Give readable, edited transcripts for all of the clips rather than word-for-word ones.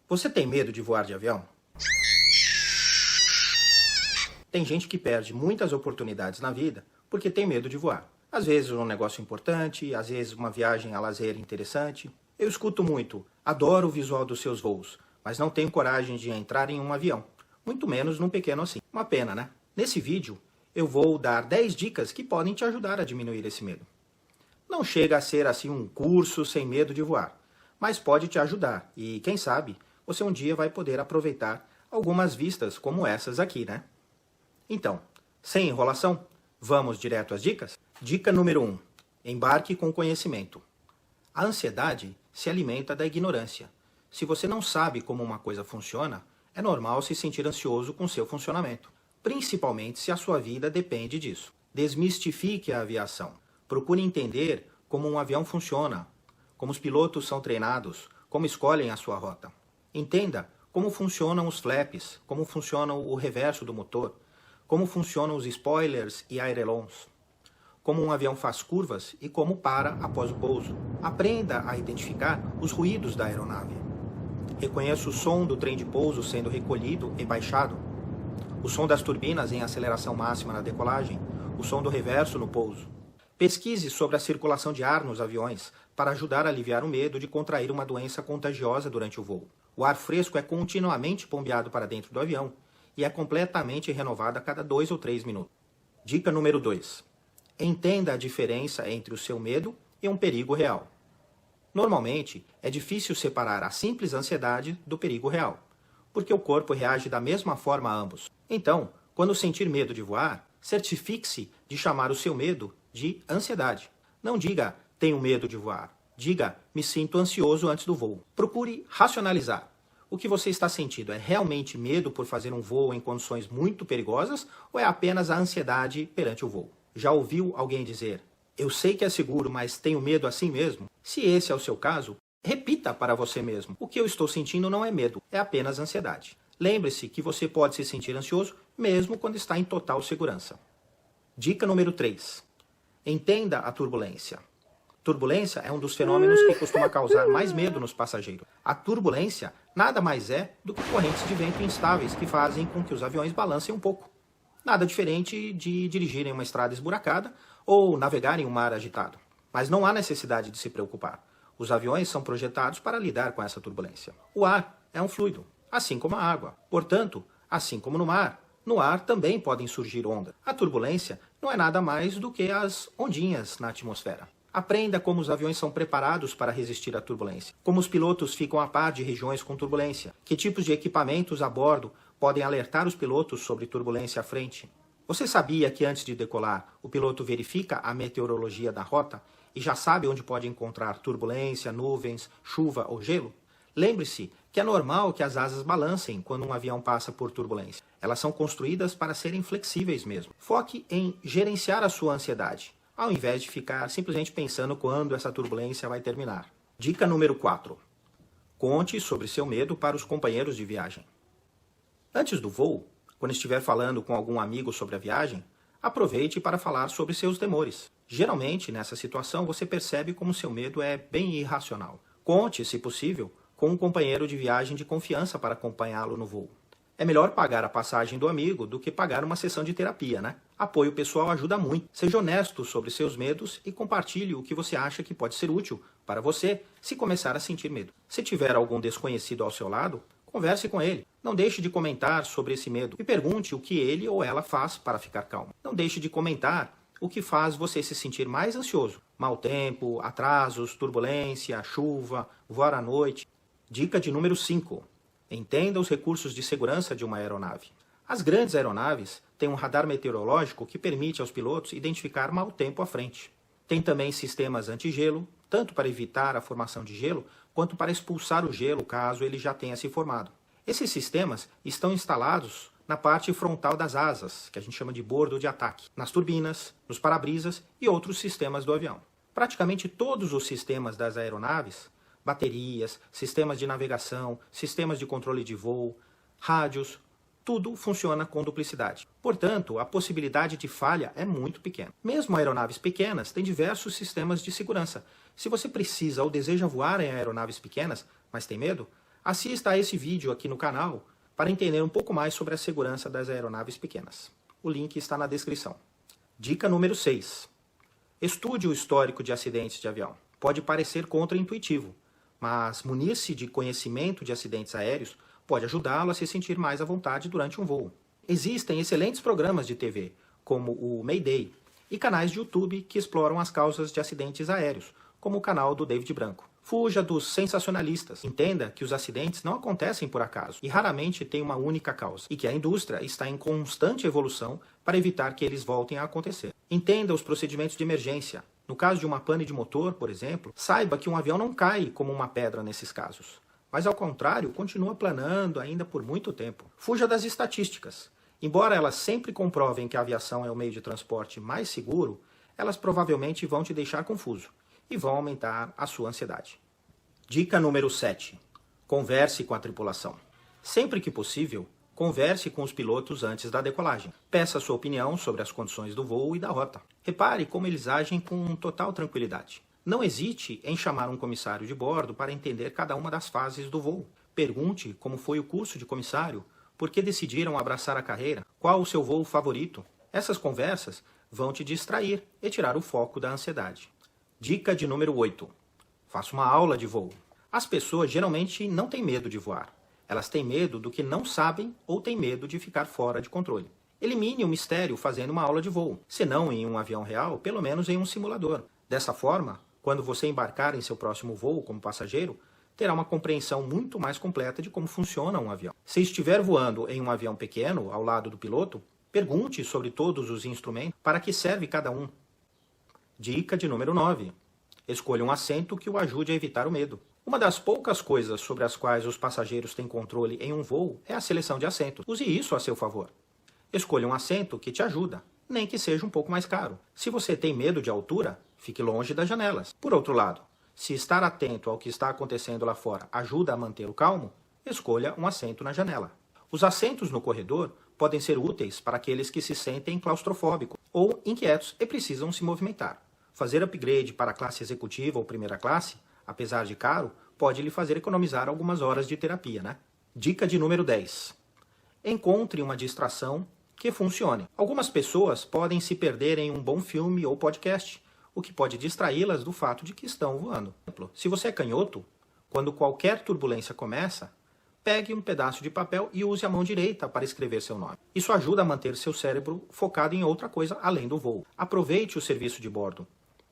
Você tem medo de voar de avião? Tem gente que perde muitas oportunidades na vida porque tem medo de voar. Às vezes um negócio importante, às vezes uma viagem a lazer interessante. Eu escuto muito, adoro o visual dos seus voos, mas não tenho coragem de entrar em um avião, muito menos num pequeno assim. Uma pena, né? Nesse vídeo, eu vou dar 10 dicas que podem te ajudar a diminuir esse medo. Não chega a ser assim um curso sem medo de voar, mas pode te ajudar e, quem sabe, você um dia vai poder aproveitar algumas vistas como essas aqui, né? Então, sem enrolação, vamos direto às dicas? Dica número 1. Embarque com conhecimento. A ansiedade se alimenta da ignorância. Se você não sabe como uma coisa funciona, é normal se sentir ansioso com seu funcionamento, principalmente se a sua vida depende disso. Desmistifique a aviação. Procure entender como um avião funciona, como os pilotos são treinados, como escolhem a sua rota. Entenda como funcionam os flaps, como funciona o reverso do motor, como funcionam os spoilers e ailerons, como um avião faz curvas e como para após o pouso. Aprenda a identificar os ruídos da aeronave. Reconheça o som do trem de pouso sendo recolhido e baixado, o som das turbinas em aceleração máxima na decolagem, o som do reverso no pouso. Pesquise sobre a circulação de ar nos aviões para ajudar a aliviar o medo de contrair uma doença contagiosa durante o voo. O ar fresco é continuamente bombeado para dentro do avião e é completamente renovado a cada 2 ou 3 minutos. Dica número 2. Entenda a diferença entre o seu medo e um perigo real. Normalmente, é difícil separar a simples ansiedade do perigo real, porque o corpo reage da mesma forma a ambos. Então, quando sentir medo de voar, certifique-se de chamar o seu medo de ansiedade. Não diga, tenho medo de voar. Diga, me sinto ansioso antes do voo. Procure racionalizar. O que você está sentindo é realmente medo por fazer um voo em condições muito perigosas ou é apenas a ansiedade perante o voo? Já ouviu alguém dizer, eu sei que é seguro, mas tenho medo assim mesmo? Se esse é o seu caso, repita para você mesmo. O que eu estou sentindo não é medo, é apenas ansiedade. Lembre-se que você pode se sentir ansioso mesmo quando está em total segurança. Dica número 3. Entenda a turbulência. Turbulência é um dos fenômenos que costuma causar mais medo nos passageiros. A turbulência nada mais é do que correntes de vento instáveis que fazem com que os aviões balancem um pouco. Nada diferente de dirigir em uma estrada esburacada ou navegar em um mar agitado. Mas não há necessidade de se preocupar. Os aviões são projetados para lidar com essa turbulência. O ar é um fluido, assim como a água. Portanto, assim como no ar também podem surgir ondas. A turbulência não é nada mais do que as ondinhas na atmosfera. Aprenda como os aviões são preparados para resistir à turbulência, como os pilotos ficam a par de regiões com turbulência, que tipos de equipamentos a bordo podem alertar os pilotos sobre turbulência à frente. Você sabia que antes de decolar, o piloto verifica a meteorologia da rota e já sabe onde pode encontrar turbulência, nuvens, chuva ou gelo? Lembre-se que é normal que as asas balancem quando um avião passa por turbulência. Elas são construídas para serem flexíveis mesmo. Foque em gerenciar a sua ansiedade, ao invés de ficar simplesmente pensando quando essa turbulência vai terminar. Dica número 4. Conte sobre seu medo para os companheiros de viagem. Antes do voo, quando estiver falando com algum amigo sobre a viagem, aproveite para falar sobre seus temores. Geralmente, nessa situação, você percebe como seu medo é bem irracional. Conte, se possível, com um companheiro de viagem de confiança para acompanhá-lo no voo. É melhor pagar a passagem do amigo do que pagar uma sessão de terapia, né? Apoio pessoal ajuda muito. Seja honesto sobre seus medos e compartilhe o que você acha que pode ser útil para você se começar a sentir medo. Se tiver algum desconhecido ao seu lado, converse com ele. Não deixe de comentar sobre esse medo e pergunte o que ele ou ela faz para ficar calmo. Não deixe de comentar o que faz você se sentir mais ansioso. Mau tempo, atrasos, turbulência, chuva, voar à noite. Dica de número 5. Entenda os recursos de segurança de uma aeronave. As grandes aeronaves têm um radar meteorológico que permite aos pilotos identificar mau tempo à frente. Tem também sistemas anti-gelo, tanto para evitar a formação de gelo, quanto para expulsar o gelo caso ele já tenha se formado. Esses sistemas estão instalados na parte frontal das asas, que a gente chama de bordo de ataque, nas turbinas, nos para-brisas e outros sistemas do avião. Praticamente todos os sistemas das aeronaves, baterias, sistemas de navegação, sistemas de controle de voo, rádios, tudo funciona com duplicidade. Portanto, a possibilidade de falha é muito pequena. Mesmo aeronaves pequenas têm diversos sistemas de segurança. Se você precisa ou deseja voar em aeronaves pequenas, mas tem medo, Assista a esse vídeo aqui no canal para entender um pouco mais sobre a segurança das aeronaves pequenas. O link está na descrição. Dica número 6. Estude o histórico de acidentes de avião. Pode parecer contraintuitivo, mas munir-se de conhecimento de acidentes aéreos pode ajudá-lo a se sentir mais à vontade durante um voo. Existem excelentes programas de TV, como o Mayday, e canais de YouTube que exploram as causas de acidentes aéreos, como o canal do David Branco. Fuja dos sensacionalistas. Entenda que os acidentes não acontecem por acaso e raramente têm uma única causa, e que a indústria está em constante evolução para evitar que eles voltem a acontecer. Entenda os procedimentos de emergência. No caso de uma pane de motor, por exemplo, saiba que um avião não cai como uma pedra nesses casos, mas ao contrário, continua planando ainda por muito tempo. Fuja das estatísticas. Embora elas sempre comprovem que a aviação é o meio de transporte mais seguro, elas provavelmente vão te deixar confuso e vão aumentar a sua ansiedade. Dica número 7. Converse com a tripulação. Sempre que possível, converse com os pilotos antes da decolagem. Peça sua opinião sobre as condições do voo e da rota. Repare como eles agem com total tranquilidade. Não hesite em chamar um comissário de bordo para entender cada uma das fases do voo. Pergunte como foi o curso de comissário, por que decidiram abraçar a carreira, qual o seu voo favorito. Essas conversas vão te distrair e tirar o foco da ansiedade. Dica de número 8. Faça uma aula de voo. As pessoas geralmente não têm medo de voar. Elas têm medo do que não sabem ou têm medo de ficar fora de controle. Elimine o mistério fazendo uma aula de voo. Se não em um avião real, pelo menos em um simulador. Dessa forma, quando você embarcar em seu próximo voo como passageiro, terá uma compreensão muito mais completa de como funciona um avião. Se estiver voando em um avião pequeno, ao lado do piloto, pergunte sobre todos os instrumentos para que serve cada um. Dica de número 9. Escolha um assento que o ajude a evitar o medo. Uma das poucas coisas sobre as quais os passageiros têm controle em um voo é a seleção de assentos. Use isso a seu favor. Escolha um assento que te ajuda, nem que seja um pouco mais caro. Se você tem medo de altura, fique longe das janelas. Por outro lado, se estar atento ao que está acontecendo lá fora ajuda a mantê-lo calmo, escolha um assento na janela. Os assentos no corredor podem ser úteis para aqueles que se sentem claustrofóbicos ou inquietos e precisam se movimentar. Fazer upgrade para a classe executiva ou primeira classe, apesar de caro, pode lhe fazer economizar algumas horas de terapia, né? Dica de número 10. Encontre uma distração que funcione. Algumas pessoas podem se perder em um bom filme ou podcast, o que pode distraí-las do fato de que estão voando. Se você é canhoto, quando qualquer turbulência começa, pegue um pedaço de papel e use a mão direita para escrever seu nome. Isso ajuda a manter seu cérebro focado em outra coisa além do voo. Aproveite o serviço de bordo,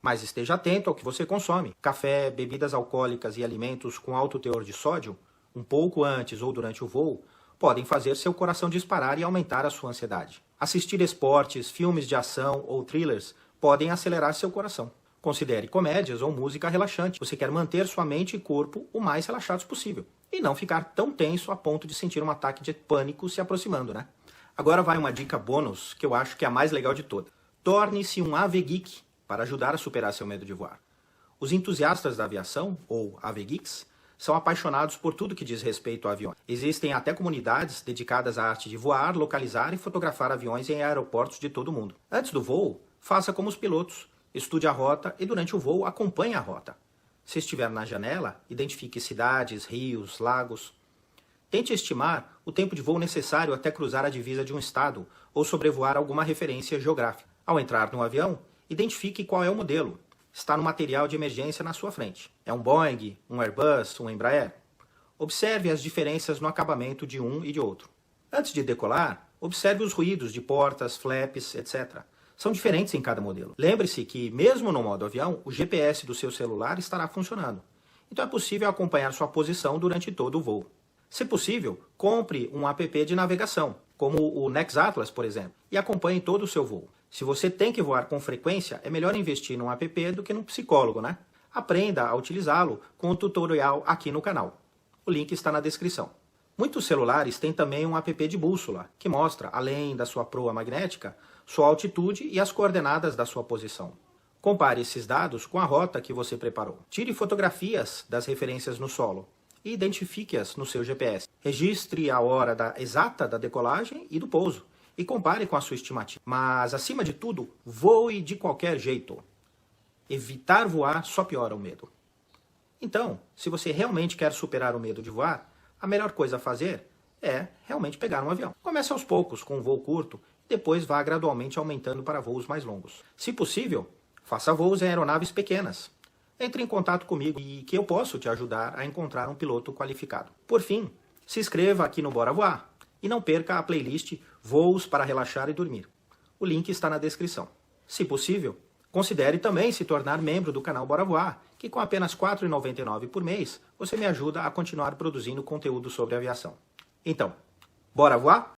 mas esteja atento ao que você consome. Café, bebidas alcoólicas e alimentos com alto teor de sódio, um pouco antes ou durante o voo, podem fazer seu coração disparar e aumentar a sua ansiedade. Assistir esportes, filmes de ação ou thrillers podem acelerar seu coração. Considere comédias ou música relaxante. Você quer manter sua mente e corpo o mais relaxados possível e não ficar tão tenso a ponto de sentir um ataque de pânico se aproximando, né? Agora vai uma dica bônus que eu acho que é a mais legal de todas. Torne-se um AV-Geek para ajudar a superar seu medo de voar. Os entusiastas da aviação, ou AV-Geeks, são apaixonados por tudo que diz respeito a aviões. Existem até comunidades dedicadas à arte de voar, localizar e fotografar aviões em aeroportos de todo o mundo. Antes do voo, faça como os pilotos. Estude a rota e durante o voo acompanhe a rota. Se estiver na janela, identifique cidades, rios, lagos. Tente estimar o tempo de voo necessário até cruzar a divisa de um estado ou sobrevoar alguma referência geográfica. Ao entrar no avião, identifique qual é o modelo. Está no material de emergência na sua frente. É um Boeing, um Airbus, um Embraer? Observe as diferenças no acabamento de um e de outro. Antes de decolar, observe os ruídos de portas, flaps, etc. São diferentes em cada modelo. Lembre-se que, mesmo no modo avião, o GPS do seu celular estará funcionando. Então é possível acompanhar sua posição durante todo o voo. Se possível, compre um app de navegação, como o NexAtlas, por exemplo, e acompanhe todo o seu voo. Se você tem que voar com frequência, é melhor investir num app do que num psicólogo, né? Aprenda a utilizá-lo com o tutorial aqui no canal. O link está na descrição. Muitos celulares têm também um app de bússola, que mostra, além da sua proa magnética, sua altitude e as coordenadas da sua posição. Compare esses dados com a rota que você preparou. Tire fotografias das referências no solo e identifique-as no seu GPS. Registre a hora exata da decolagem e do pouso e compare com a sua estimativa. Mas, acima de tudo, voe de qualquer jeito. Evitar voar só piora o medo. Então, se você realmente quer superar o medo de voar, A melhor coisa a fazer é realmente pegar um avião. Comece aos poucos, com um voo curto, depois vá gradualmente aumentando para voos mais longos. Se possível, faça voos em aeronaves pequenas. Entre em contato comigo e que eu posso te ajudar a encontrar um piloto qualificado. Por fim, se inscreva aqui no Bora Voar e não perca a playlist Voos para Relaxar e Dormir. O link está na descrição. Se possível, considere também se tornar membro do canal Bora Voar, que com apenas R$ 4,99 por mês, você me ajuda a continuar produzindo conteúdo sobre aviação. Então, bora voar?